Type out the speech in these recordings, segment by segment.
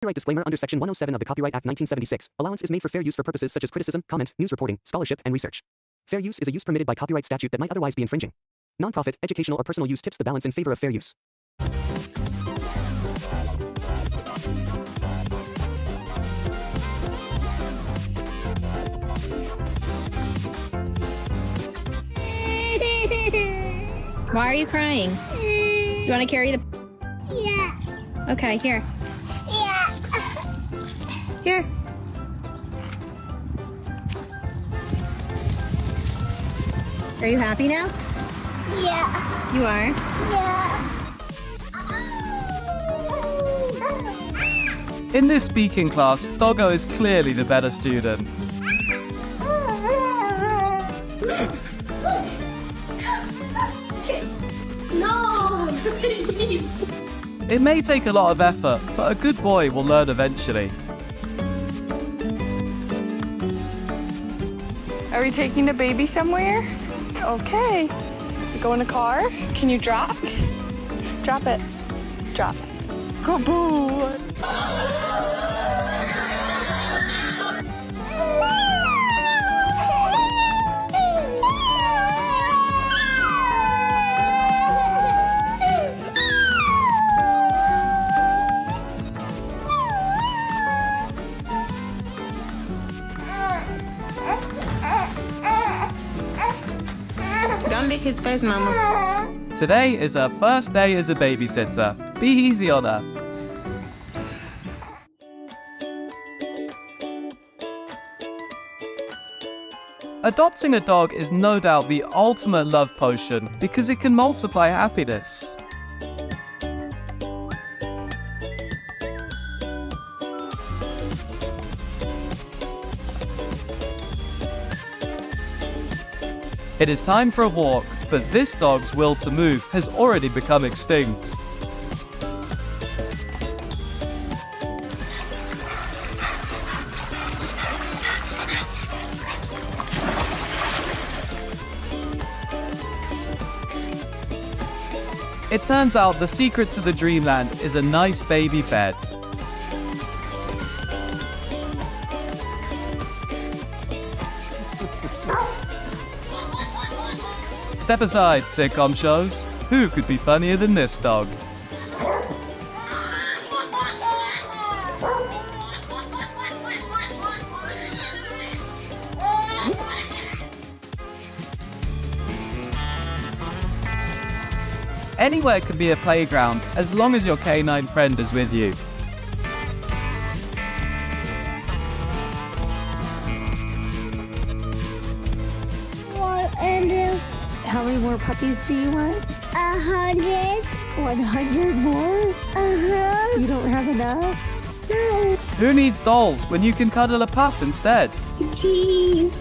Copyright disclaimer under Section 107 of the Copyright Act 1976. Allowance is made for fair use for purposes such as criticism, comment, news reporting, scholarship, and research. Fair use is a use permitted by copyright statute that might otherwise be infringing. Nonprofit, educational, or personal use tips the balance in favor of fair use. Why are you crying? You want to carry the... Yeah. Okay, here. Yeah. Here. Are you happy now? Yeah. You are? Yeah. In this speaking class, Doggo is clearly the better student. No. It may take a lot of effort, but a good boy will learn eventually. Are we taking the baby somewhere? Okay. You go in a car? Can you drop? Drop it. Drop. Good boy. Don't lick his face, Mama. Today is her first day as a babysitter. Be easy on her. Adopting a dog is no doubt the ultimate love potion because it can multiply happiness. It is time for a walk, but this dog's will to move has already become extinct. It turns out the secret to the dreamland is a nice baby bed. Step aside, sitcom shows. Who could be funnier than this dog? Anywhere can be a playground as long as your canine friend is with you. How many more puppies do you want? 100. 100 more? You don't have enough? No. Who needs dolls when you can cuddle a pup instead? Jeez.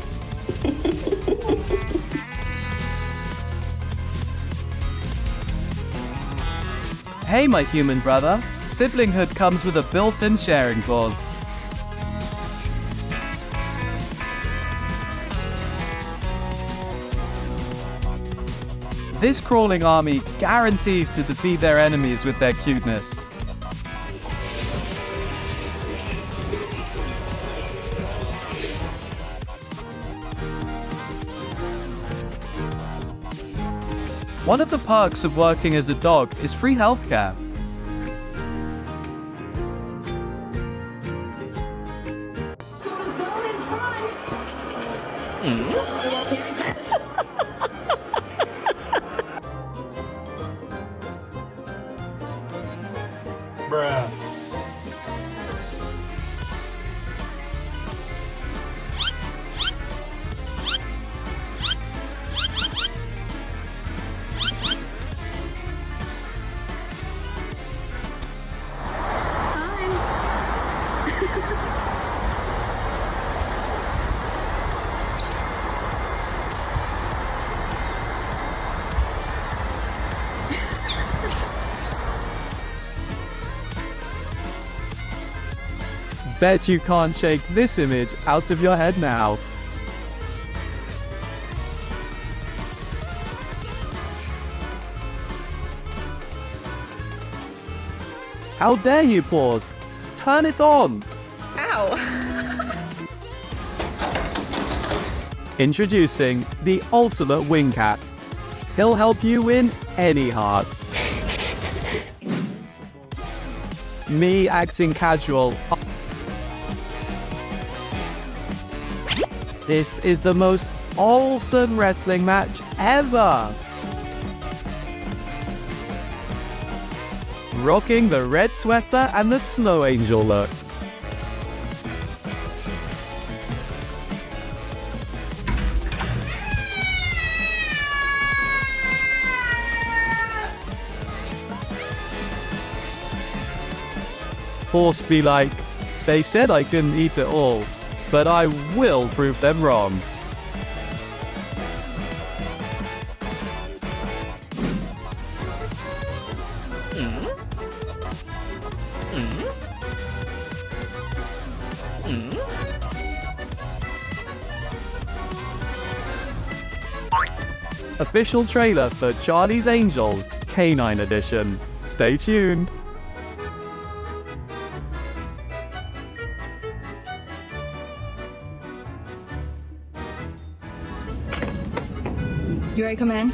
Hey, my human brother. Siblinghood comes with a built-in sharing clause. This crawling army guarantees to defeat their enemies with their cuteness. One of the perks of working as a dog is free healthcare. Bruh. Bet you can't shake this image out of your head now. How dare you pause? turn it on. Ow. Introducing the ultimate wing cat. He'll help you win any heart. Me acting casual. This is the most awesome wrestling match ever. Rocking the red sweater and the snow angel look. Horse be like, they said I couldn't eat it all, but I will prove them wrong. Official trailer for Charlie's Angels Canine Edition. Stay tuned. You ready to come in?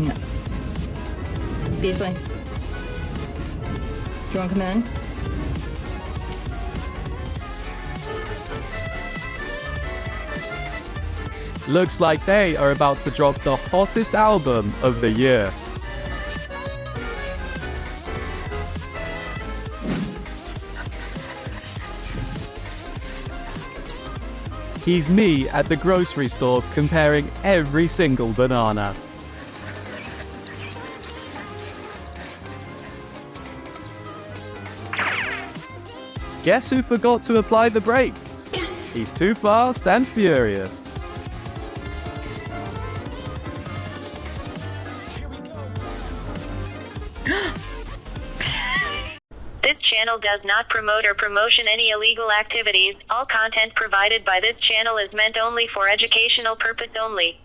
No. Beasley. Do you want to come in? Looks like they are about to drop the hottest album of the year. He's me at the grocery store comparing every single banana. Guess who forgot to apply the brakes? He's too fast and furious. This channel does not promote or promotion any illegal activities. All content provided by this channel is meant only for educational purpose only.